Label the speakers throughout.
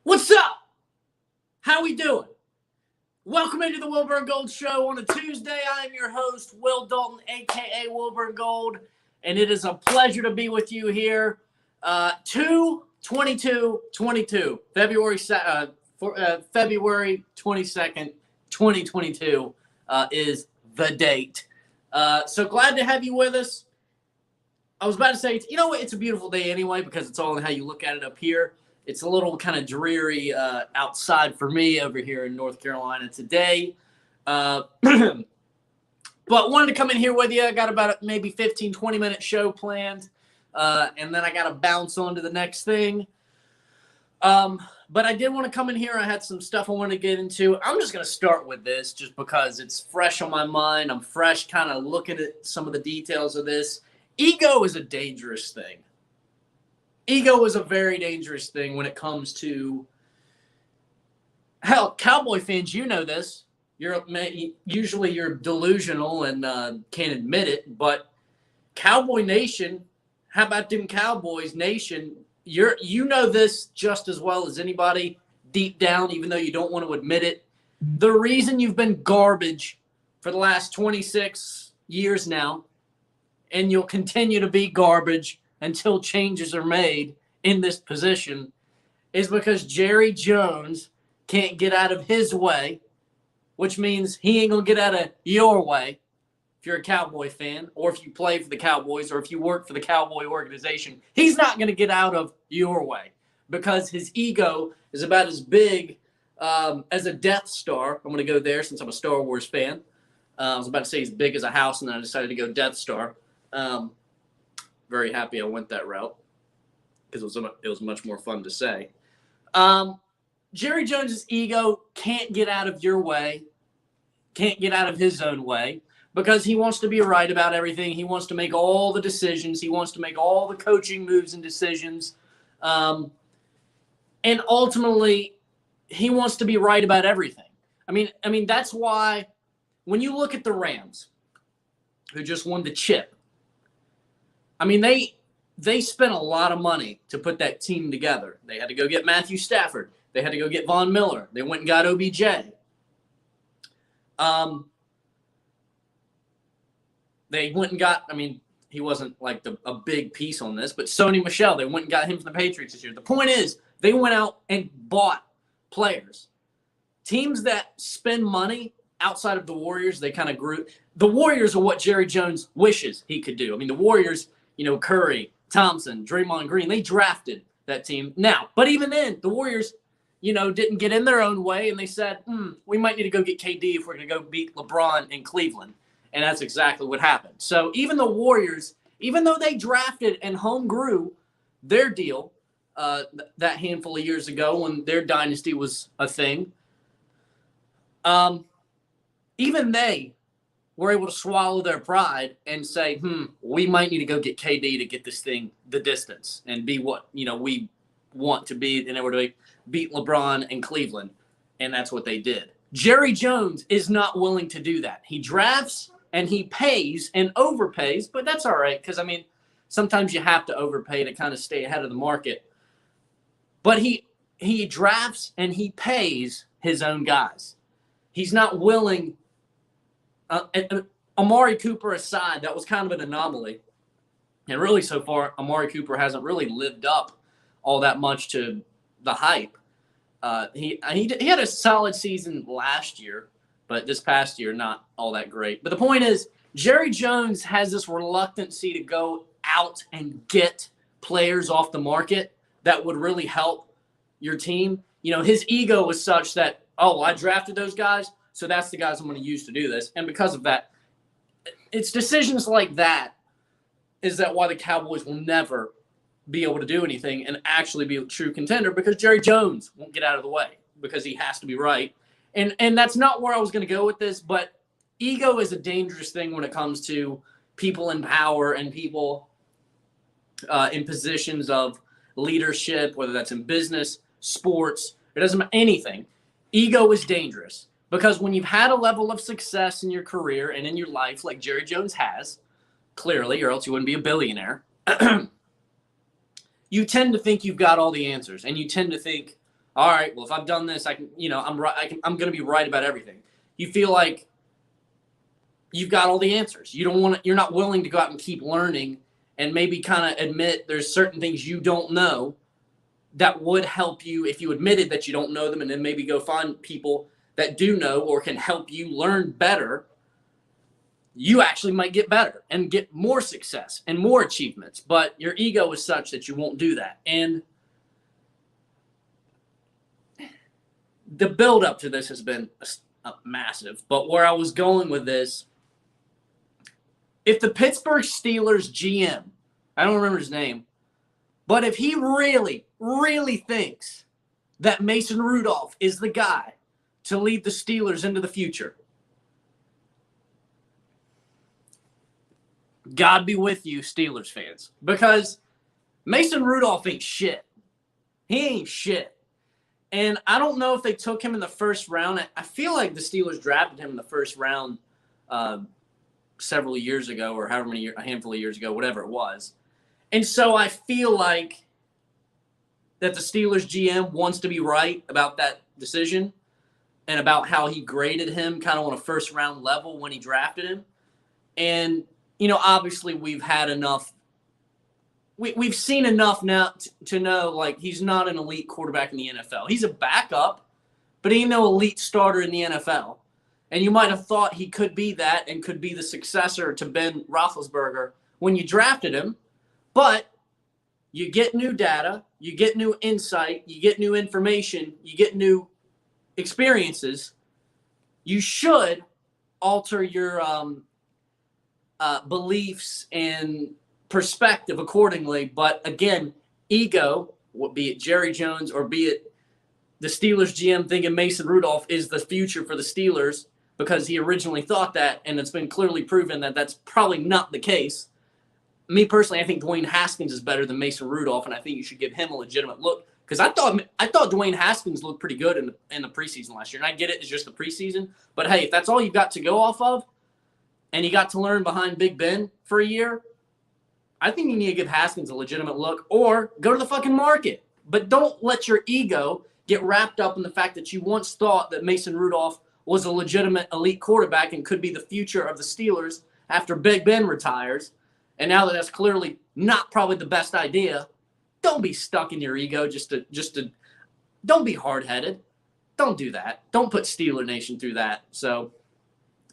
Speaker 1: What's up? How we doing? Welcome into the Wilberandgold Show on a Tuesday. I am your host, Will Dalton, a.k.a. Wilberandgold, and it is a pleasure to be with you here. 2/22/22, February 22nd, 2022 is the date. So glad to have you with us. I was about to say, you know what? It's a beautiful day anyway because it's all in how you look at it up here. It's a little kind of dreary outside for me over here in North Carolina today. But wanted to come in here with you. I got about maybe 15, 20-minute show planned. And then I got to bounce on to the next thing. But I did want to come in here. I had some stuff I wanted to get into. I'm just going to start with this just because it's fresh on my mind. I'm fresh kind of looking at some of the details of this. Ego is a dangerous thing. Ego is a very dangerous thing when it comes to, hell, Cowboy fans, you know this. Usually you're delusional and can't admit it, but Cowboy Nation, how about them Cowboys Nation? You know this just as well as anybody deep down, even though you don't want to admit it. The reason you've been garbage for the last 26 years now, and you'll continue to be garbage until changes are made in this position, is because Jerry Jones can't get out of his way, which means he ain't going to get out of your way if you're a Cowboy fan, or if you play for the Cowboys, or if you work for the Cowboy organization. He's not going to get out of your way because his ego is about as big as a Death Star. I'm going to go there since I'm a Star Wars fan. I was about to say he's big as a house, and then I decided to go Death Star. Very happy I went that route because it was much more fun to say. Jerry Jones's ego can't get out of your way, can't get out of his own way because he wants to be right about everything. He wants to make all the decisions. He wants to make all the coaching moves and decisions. And ultimately, he wants to be right about everything. I mean, that's why when you look at the Rams, who just won the chip, I mean, they spent a lot of money to put that team together. They had to go get Matthew Stafford. They had to go get Von Miller. They went and got OBJ. They went and got, I mean, he wasn't like a big piece on this, but Sony Michel, they went and got him from the Patriots this year. The point is, they went out and bought players. Teams that spend money outside of the Warriors, they kind of grew. The Warriors are what Jerry Jones wishes he could do. I mean, the Warriors, Curry, Thompson, Draymond Green, they drafted that team. Now, but even then, the Warriors, didn't get in their own way, and they said, we might need to go get KD if we're going to go beat LeBron in Cleveland. And that's exactly what happened. So even the Warriors, even though they drafted and home grew their deal that handful of years ago when their dynasty was a thing, even they were able to swallow their pride and say, we might need to go get KD to get this thing the distance and be what, we want to be in order to beat LeBron and Cleveland. And that's what they did. Jerry Jones is not willing to do that. He drafts and he pays and overpays, but that's all right because, sometimes you have to overpay to kind of stay ahead of the market. But he drafts and he pays his own guys. He's not willing. Amari Cooper aside, that was kind of an anomaly. And really so far, Amari Cooper hasn't really lived up all that much to the hype. He had a solid season last year, but this past year, not all that great. But the point is, Jerry Jones has this reluctancy to go out and get players off the market that would really help your team. His ego was such that, I drafted those guys, so that's the guys I'm going to use to do this. And because of that, it's decisions like that is that why the Cowboys will never be able to do anything and actually be a true contender because Jerry Jones won't get out of the way because he has to be right. And that's not where I was going to go with this, but ego is a dangerous thing when it comes to people in power and people in positions of leadership, whether that's in business, sports, it doesn't matter, anything. Ego is dangerous because when you've had a level of success in your career and in your life like Jerry Jones has, clearly, or else you wouldn't be a billionaire, you tend to think you've got all the answers, and you tend to think, all right, well, if I've done this, I can, I'm right. I'm going to be right about everything. You feel like you've got all the answers. You're not willing to go out and keep learning and maybe kind of admit there's certain things you don't know that would help you if you admitted that you don't know them, and then maybe go find people that do know or can help you learn better. You actually might get better and get more success and more achievements, but your ego is such that you won't do that. And the build up to this has been massive, but where I was going with this, if the Pittsburgh Steelers GM, I don't remember his name, but if he really, really thinks that Mason Rudolph is the guy to lead the Steelers into the future, God be with you, Steelers fans, because Mason Rudolph ain't shit. He ain't shit. And I don't know if they took him in the first round. I feel like the Steelers drafted him in the first round several years ago, or however many a handful of years ago, whatever it was. And so I feel like that the Steelers GM wants to be right about that decision and about how he graded him kind of on a first round level when he drafted him. And, obviously we've had enough. We've seen enough now to know, like, he's not an elite quarterback in the NFL. He's a backup, but he ain't no elite starter in the NFL. And you might have thought he could be that and could be the successor to Ben Roethlisberger when you drafted him. But you get new data, you get new insight, you get new information, you get new experiences. You should alter your beliefs and perspective accordingly. But again, ego, be it Jerry Jones or be it the Steelers GM thinking Mason Rudolph is the future for the Steelers because he originally thought that, and it's been clearly proven that that's probably not the case. Me personally, I think Dwayne Haskins is better than Mason Rudolph, and I think you should give him a legitimate look, because I thought Dwayne Haskins looked pretty good in the preseason last year. And I get it, it's just the preseason, but hey, if that's all you've got to go off of, and you got to learn behind Big Ben for a year, I think you need to give Haskins a legitimate look, or go to the fucking market. But don't let your ego get wrapped up in the fact that you once thought that Mason Rudolph was a legitimate elite quarterback and could be the future of the Steelers after Big Ben retires. And now that that's clearly not probably the best idea, don't be stuck in your ego just to don't be hard-headed. Don't do that. Don't put Steeler Nation through that. So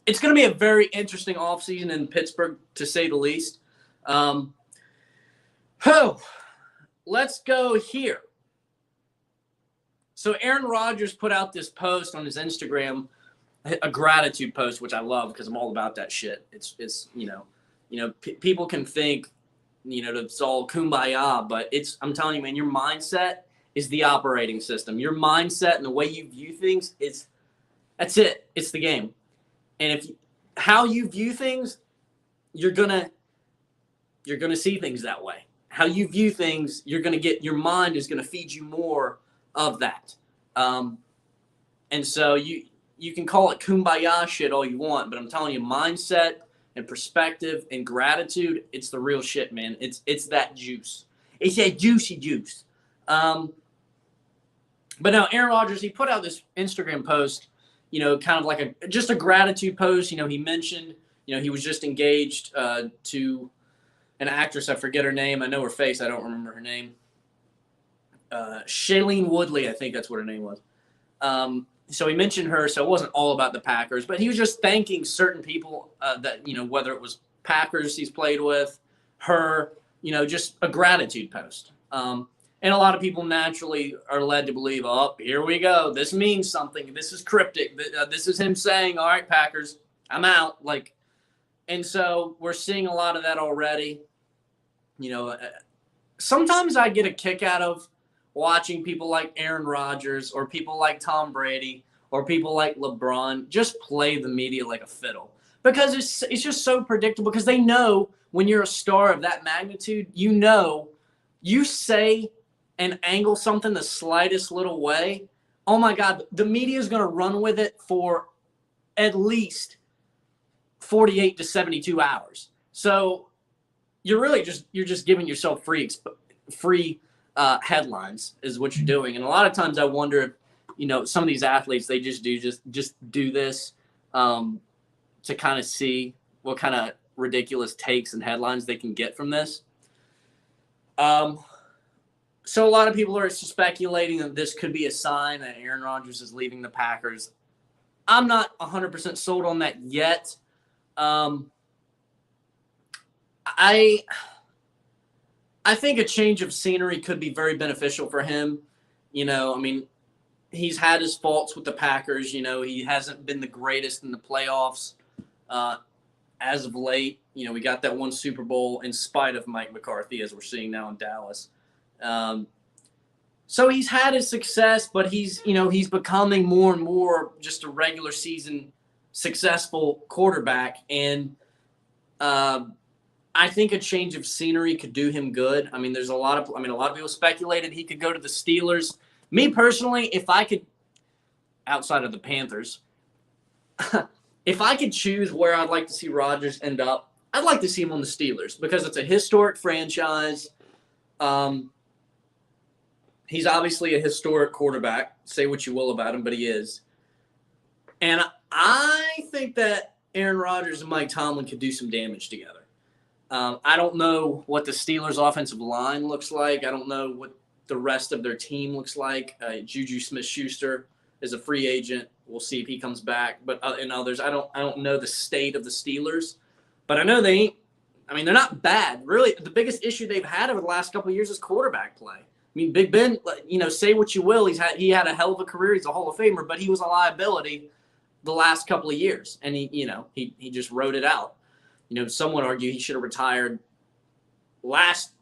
Speaker 1: it's going to be a very interesting offseason in Pittsburgh, to say the least. Let's go here. So Aaron Rodgers put out this post on his Instagram, a gratitude post, which I love because I'm all about that shit. It's people can think, it's all kumbaya, but I'm telling you, man, your mindset is the operating system. Your mindset and the way you view things that's it. It's the game. And how you view things, you're gonna see things that way. How you view things, your mind is gonna feed you more of that. And so you can call it kumbaya shit all you want, but I'm telling you, mindset and perspective and gratitude, it's the real shit, man. It's that juice. It's that juicy juice. But now Aaron Rodgers, he put out this Instagram post, kind of like just a gratitude post. He mentioned, he was just engaged to an actress. I forget her name. I know her face. I don't remember her name. Shailene Woodley, I think that's what her name was. So he mentioned her, so it wasn't all about the Packers, but he was just thanking certain people that, whether it was Packers he's played with, her, just a gratitude post. And a lot of people naturally are led to believe, oh, here we go. This means something. This is cryptic. This is him saying, all right, Packers, I'm out. And so we're seeing a lot of that already. Sometimes I get a kick out of watching people like Aaron Rodgers or people like Tom Brady or people like LeBron just play the media like a fiddle, because it's just so predictable, because they know when you're a star of that magnitude, you say and angle something the slightest little way, oh my God, the media is going to run with it for at least 48 to 72 hours. So you're just giving yourself free headlines is what you're doing. And a lot of times I wonder if, some of these athletes, they just do this to kind of see what kind of ridiculous takes and headlines they can get from this. So a lot of people are speculating that this could be a sign that Aaron Rodgers is leaving the Packers. I'm not 100% sold on that yet. I think a change of scenery could be very beneficial for him. He's had his faults with the Packers. He hasn't been the greatest in the playoffs as of late. We got that one Super Bowl in spite of Mike McCarthy, as we're seeing now in Dallas. So he's had his success, but he's becoming more and more just a regular season successful quarterback. And I think a change of scenery could do him good. There's a lot of people speculated he could go to the Steelers. Me personally, if I could, outside of the Panthers, if I could choose where I'd like to see Rodgers end up, I'd like to see him on the Steelers because it's a historic franchise. He's obviously a historic quarterback. Say what you will about him, but he is. And I think that Aaron Rodgers and Mike Tomlin could do some damage together. I don't know what the Steelers' offensive line looks like. I don't know what the rest of their team looks like. Juju Smith-Schuster is a free agent. We'll see if he comes back. But in others, I don't know the state of the Steelers. But I know they ain't. They're not bad. Really, the biggest issue they've had over the last couple of years is quarterback play. Big Ben, say what you will. He had a hell of a career. He's a Hall of Famer, but he was a liability the last couple of years, and he just wrote it out. Some would argue he should have retired last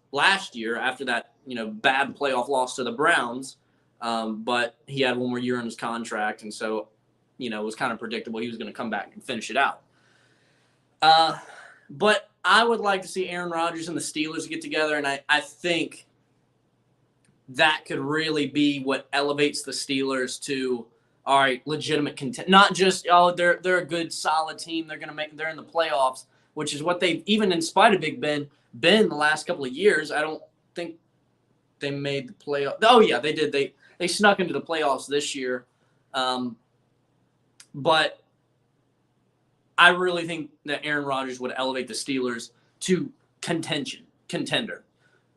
Speaker 1: year after that bad playoff loss to the Browns, but he had one more year on his contract, and so it was kind of predictable he was going to come back and finish it out. But I would like to see Aaron Rodgers and the Steelers get together, and I think that could really be what elevates the Steelers to, all right, legitimate content. Not just, they're a good, solid team. They're in the playoffs, which is what they've, even in spite of Big Ben, been the last couple of years. I don't think they made the playoffs. Oh, yeah, they did. They snuck into the playoffs this year. But I really think that Aaron Rodgers would elevate the Steelers to contender.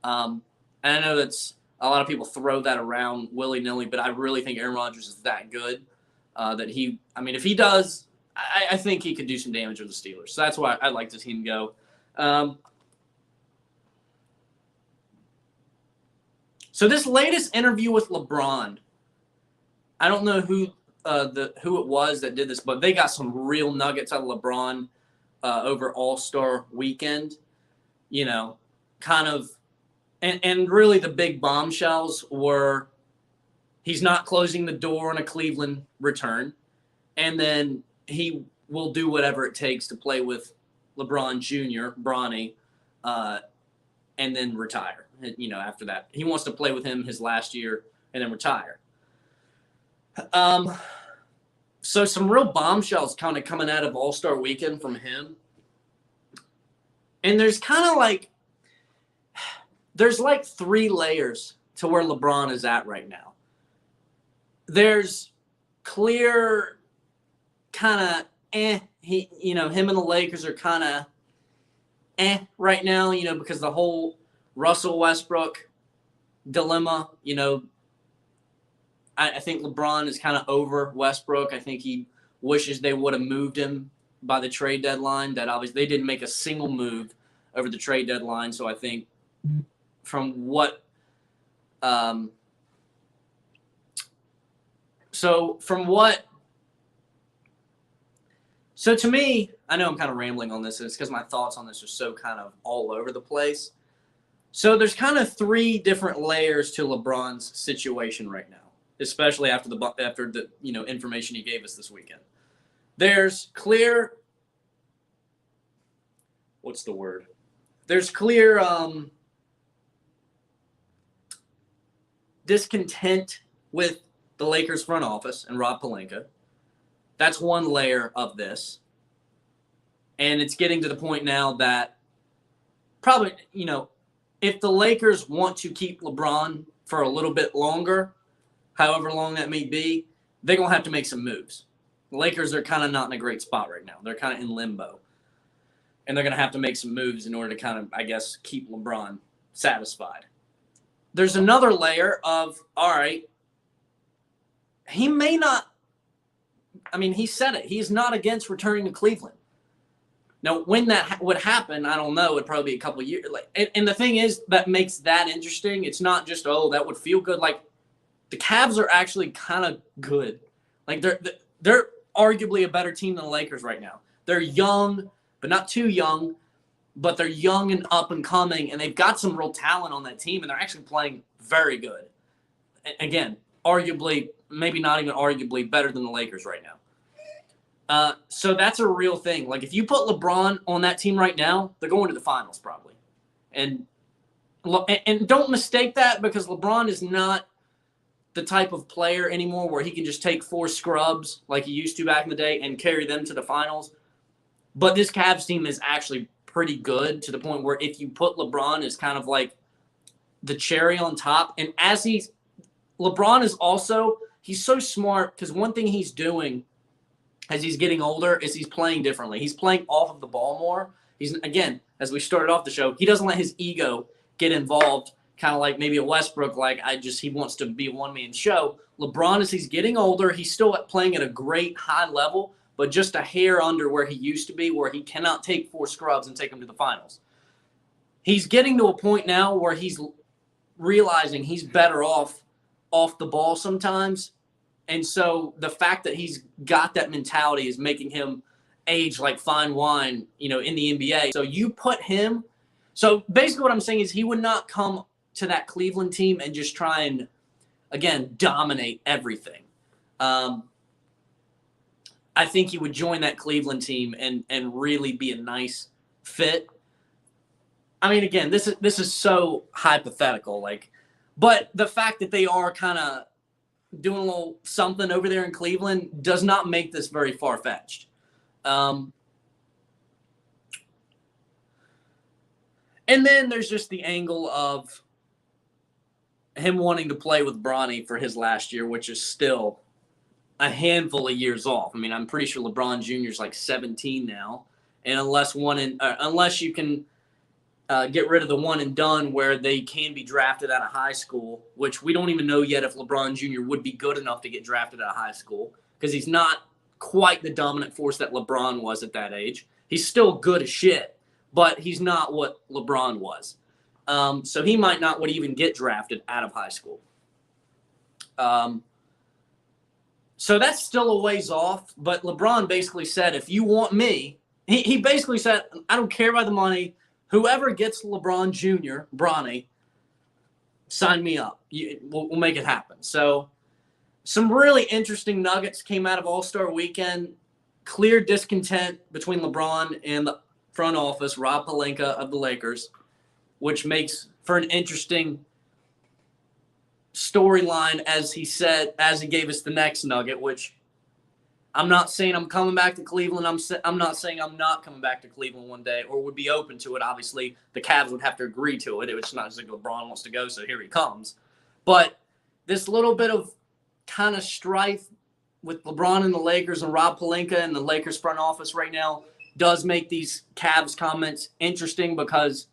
Speaker 1: And I know that's, a lot of people throw that around willy-nilly, but I really think Aaron Rodgers is that good that if he does, I think he could do some damage with the Steelers. So that's why I'd like to see him go. So this latest interview with LeBron, I don't know who it was that did this, but they got some real nuggets out of LeBron over All-Star weekend. Kind of. And really the big bombshells were he's not closing the door on a Cleveland return. And then he will do whatever it takes to play with LeBron Jr., Bronny, and then retire, after that. He wants to play with him his last year and then retire. So some real bombshells kind of coming out of All-Star Weekend from him. And there's kind of there's three layers to where LeBron is at right now. There's clear kind of him and the Lakers are kind of right now, because the whole Russell Westbrook dilemma, I think LeBron is kind of over Westbrook. I think he wishes they would have moved him by the trade deadline. That obviously they didn't make a single move over the trade deadline. So I think from what so to me, I know I'm kind of rambling on this, and it's because my thoughts on this are so kind of all over the place. So there's kind of three different layers to LeBron's situation right now, especially after the information he gave us this weekend. There's clear what's the word? There's clear discontent with the Lakers front office and Rob Pelinka. That's one layer of this. And it's getting to the point now that probably, if the Lakers want to keep LeBron for a little bit longer, however long that may be, they're going to have to make some moves. The Lakers are kind of not in a great spot right now. They're kind of in limbo. And they're going to have to make some moves in order to kind of, I guess, keep LeBron satisfied. There's another layer of, all right, he may not, I mean, he said it. He's not against returning to Cleveland. Now, when that would happen, I don't know. It'd probably be a couple of years. And the thing is that makes that interesting. It's not just, oh, that would feel good. Like, the Cavs are actually kind of good. Like, they're arguably a better team than the Lakers right now. They're young, but not too young. But they're young and up and coming, and they've got some real talent on that team, and they're actually playing very good. Again, arguably, maybe not even arguably, better than the Lakers right now. So that's a real thing. Like, if you put LeBron on that team right now, they're going to the finals probably. And don't mistake that, because LeBron is not the type of player anymore where he can just take 4 scrubs like he used to back in the day and carry them to the finals. But this Cavs team is actually pretty good, to the point where if you put LeBron as kind of like the cherry on top, and LeBron is also, he's so smart, because one thing he's doing as he's getting older is he's playing differently. He's playing off of the ball more. He's, again, as we started off the show, he doesn't let his ego get involved, kind of like maybe a Westbrook, like he wants to be a one-man show. LeBron, as he's getting older, he's still playing at a great high level, but just a hair under where he used to be, where he cannot take 4 scrubs and take them to the finals. He's getting to a point now where he's realizing he's better off the ball sometimes. And so the fact that he's got that mentality is making him age like fine wine, in the NBA. So you put him – so basically what I'm saying is he would not come to that Cleveland team and just try and, again, dominate everything. I think he would join that Cleveland team and really be a nice fit. I mean, again, this is so hypothetical, but the fact that they are kind of doing a little something over there in Cleveland does not make this very far-fetched. And then there's just the angle of him wanting to play with Bronny for his last year, which is still a handful of years off. I mean, I'm pretty sure LeBron Jr. is like 17 now, and unless you can get rid of the one and done where they can be drafted out of high school, which we don't even know yet if LeBron Jr. would be good enough to get drafted out of high school, because he's not quite the dominant force that LeBron was at that age. He's still good as shit, but he's not what LeBron was. So he might not would even get drafted out of high school. So that's still a ways off, but LeBron basically said, if you want me, he basically said, I don't care about the money. Whoever gets LeBron Jr., Bronny, sign me up. We'll make it happen. So some really interesting nuggets came out of All-Star Weekend. Clear discontent between LeBron and the front office, Rob Pelinka of the Lakers, which makes for an interesting storyline, as he gave us the next nugget, which I'm not saying I'm coming back to Cleveland. I'm not saying I'm not coming back to Cleveland one day, or would be open to it. Obviously, the Cavs would have to agree to it. It's not as if LeBron wants to go, so here he comes. But this little bit of kind of strife with LeBron and the Lakers and Rob Pelinka and the Lakers front office right now does make these Cavs comments interesting, because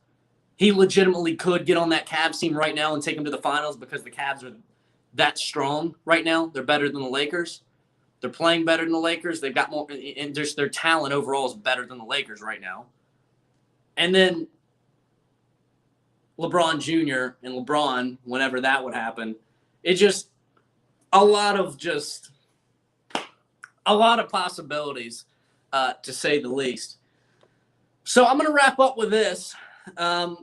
Speaker 1: he legitimately could get on that Cavs team right now and take them to the finals, because the Cavs are that strong right now. They're better than the Lakers. They're playing better than the Lakers. They've got more, and just their talent overall is better than the Lakers right now. And then LeBron Jr. and LeBron, whenever that would happen, it just a lot of possibilities, to say the least. So I'm going to wrap up with this. I'm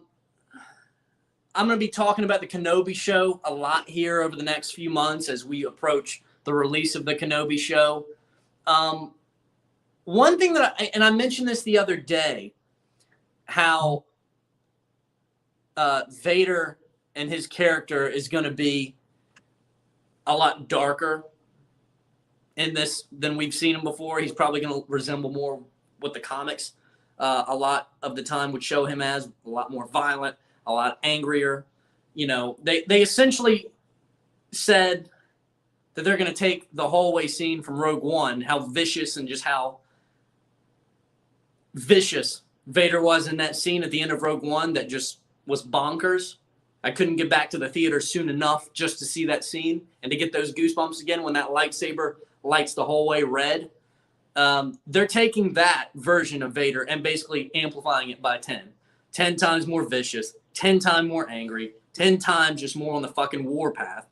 Speaker 1: going to be talking about the Kenobi show a lot here over the next few months as we approach the release of the Kenobi show. One thing that I mentioned this the other day, how Vader and his character is going to be a lot darker in this than we've seen him before. He's probably going to resemble more what the comics a lot of the time would show him as, a lot more violent, a lot angrier. You know, they essentially said that they're going to take the hallway scene from Rogue One, how vicious and just how vicious Vader was in that scene at the end of Rogue One that just was bonkers. I couldn't get back to the theater soon enough just to see that scene and to get those goosebumps again when that lightsaber lights the hallway red. They're taking that version of Vader and basically amplifying it by 10. 10 times more vicious, 10 times more angry, 10 times just more on the fucking warpath.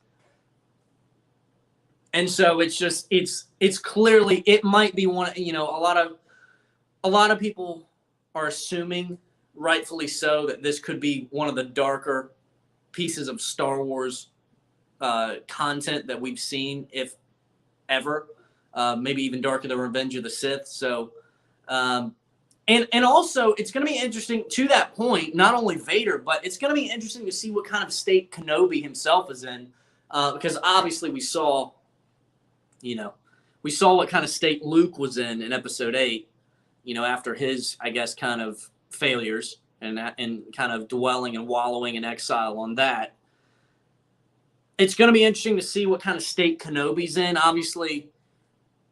Speaker 1: And so it's just, it's clearly, it might be one, you know, a lot of people are assuming, rightfully so, that this could be one of the darker pieces of Star Wars content that we've seen, if ever. Maybe even darker than Revenge of the Sith. So, and also it's going to be interesting to that point, not only Vader, but it's going to be interesting to see what kind of state Kenobi himself is in, because obviously we saw what kind of state Luke was in Episode 8, you know, after his, I guess, kind of failures and kind of dwelling and wallowing in exile on that. It's going to be interesting to see what kind of state Kenobi's in. Obviously,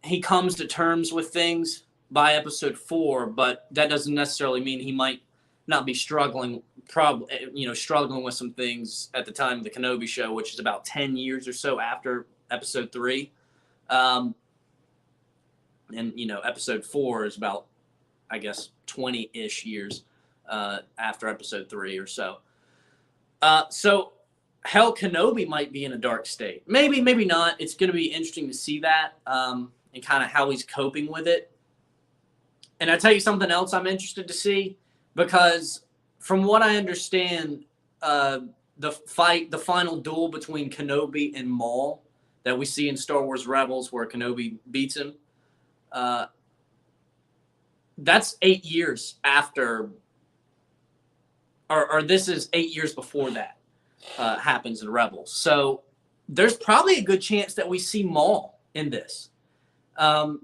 Speaker 1: he comes to terms with things by Episode 4, but that doesn't necessarily mean he might not be struggling with some things at the time of the Kenobi show, which is about 10 years or so after Episode 3. And, you know, Episode 4 is about, I guess, 20-ish years after Episode 3 or so. So, hell, Kenobi might be in a dark state. Maybe, maybe not. It's going to be interesting to see that. And kind of how he's coping with it. And I tell you something else I'm interested to see, because from what I understand, the final duel between Kenobi and Maul that we see in Star Wars Rebels, where Kenobi beats him, that's 8 years after, or this is 8 years before that happens in Rebels. So there's probably a good chance that we see Maul in this. I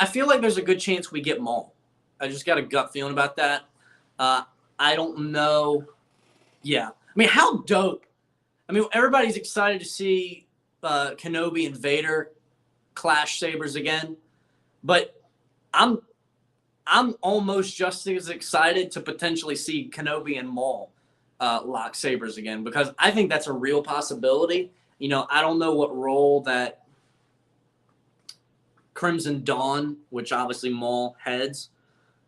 Speaker 1: feel like there's a good chance we get Maul. I just got a gut feeling about that. I don't know. Yeah. I mean, how dope. I mean, everybody's excited to see Kenobi and Vader clash sabers again. But I'm almost just as excited to potentially see Kenobi and Maul lock sabers again, because I think that's a real possibility. You know, I don't know what role that Crimson Dawn, which obviously Maul heads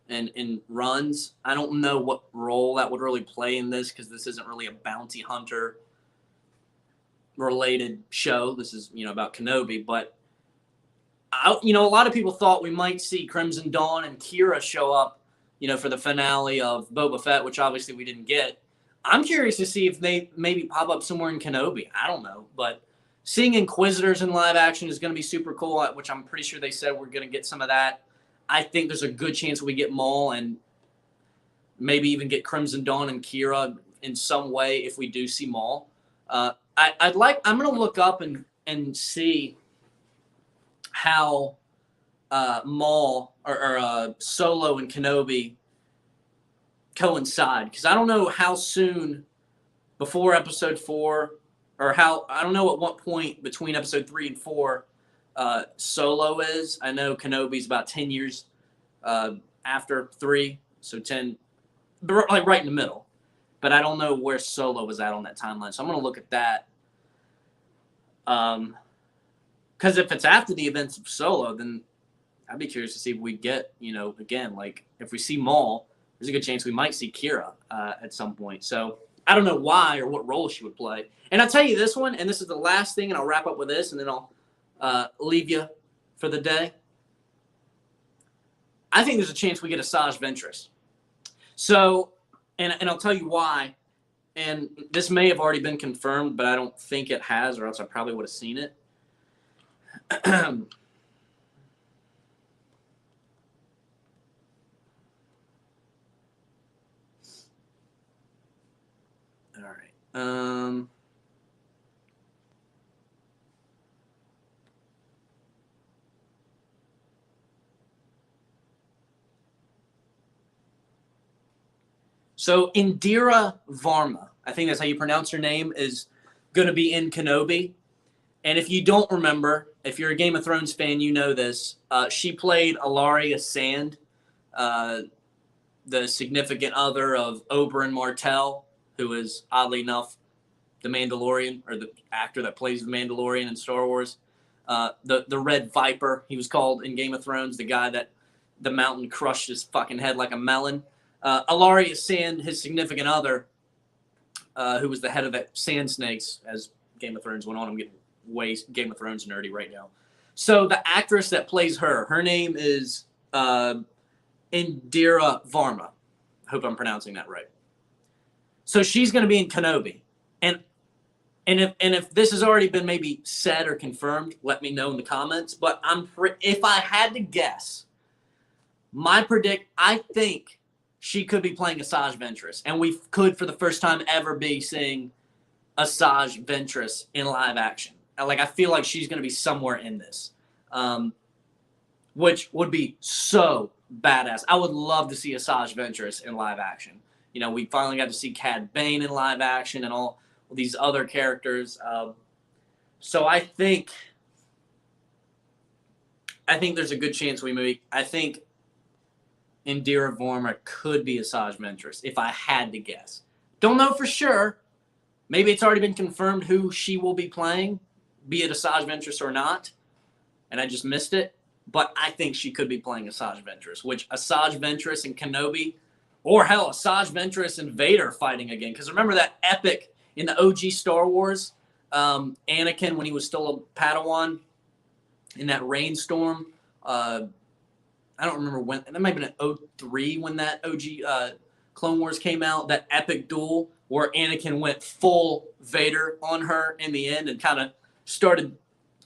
Speaker 1: and runs, I don't know what role that would really play in this, because this isn't really a bounty hunter related show. This is, you know, about Kenobi. But, a lot of people thought we might see Crimson Dawn and Kira show up, you know, for the finale of Boba Fett, which obviously we didn't get. I'm curious to see if they maybe pop up somewhere in Kenobi. I don't know. But seeing Inquisitors in live action is going to be super cool, which I'm pretty sure they said we're going to get some of that. I think there's a good chance we get Maul and maybe even get Crimson Dawn and Kira in some way if we do see Maul. I'm going to look up and see how Maul or Solo and Kenobi coincide, because I don't know how soon before Episode 4, or I don't know at what point between Episode 3 and 4 Solo is. I know Kenobi's about 10 years after 3, so 10, like right in the middle. But I don't know where Solo was at on that timeline, so I'm going to look at that. Because if it's after the events of Solo, then I'd be curious to see if we get, you know, again, like if we see Maul, there's a good chance we might see Kira at some point. So I don't know why or what role she would play. And I'll tell you this one, and this is the last thing, and I'll wrap up with this, and then I'll leave you for the day. I think there's a chance we get Asajj Ventress. So, and I'll tell you why. And this may have already been confirmed, but I don't think it has, or else I probably would have seen it. All right. So Indira Varma, I think that's how you pronounce her name, is going to be in Kenobi. And if you don't remember, if you're a Game of Thrones fan, you know this. She played Ilaria Sand, the significant other of Oberyn Martell, who is, oddly enough, the Mandalorian, or the actor that plays the Mandalorian in Star Wars. The Red Viper, he was called in Game of Thrones, the guy that the mountain crushed his fucking head like a melon. Ilaria Sand, his significant other, who was the head of the Sand Snakes, as Game of Thrones went on. I'm getting way Game of Thrones nerdy right now. So the actress that plays her name is Indira Varma. I hope I'm pronouncing that right. So she's going to be in Kenobi. And if this has already been maybe said or confirmed, let me know in the comments. But if I had to guess, I think she could be playing Asajj Ventress, and we could, for the first time ever, be seeing Asajj Ventress in live action. I feel like she's going to be somewhere in this, which would be so badass. I would love to see Asajj Ventress in live action. You know, we finally got to see Cad Bane in live action and all these other characters. So I think there's a good chance I think Indira Varma could be Asajj Ventress, if I had to guess. Don't know for sure. Maybe it's already been confirmed who she will be playing, be it Asajj Ventress or not, and I just missed it. But I think she could be playing Asajj Ventress, which Asajj Ventress and Kenobi, or hell, Asajj Ventress and Vader fighting again. Because remember that epic in the OG Star Wars, Anakin, when he was still a Padawan, in that rainstorm. I don't remember when. That might have been in 03 when that OG Clone Wars came out. That epic duel where Anakin went full Vader on her in the end and kind of started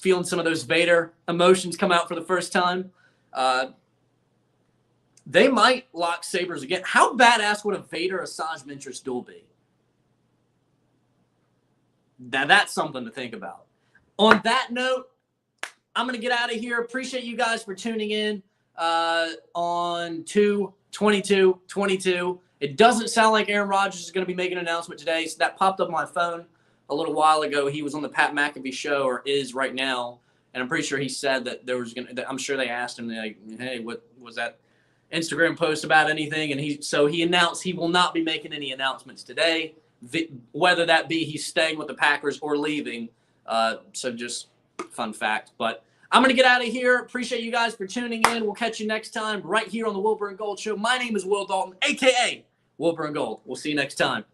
Speaker 1: feeling some of those Vader emotions come out for the first time. They might lock sabers again. How badass would a Vader Asajj Ventress duel be? Now that's something to think about. On that note, I'm going to get out of here. Appreciate you guys for tuning in on 2/22/22. It doesn't sound like Aaron Rodgers is going to be making an announcement today. So that popped up on my phone a little while ago. He was on the Pat McAfee show, or is right now, and I'm pretty sure he said that there was going to. I'm sure they asked him, like, "Hey, what was that Instagram post about anything?" And he announced he will not be making any announcements today, whether that be he's staying with the Packers or leaving. So just fun fact. But I'm going to get out of here. Appreciate you guys for tuning in. We'll catch you next time right here on the Wilbur and Gold Show. My name is Will Dalton, a.k.a. Wilbur and Gold. We'll see you next time.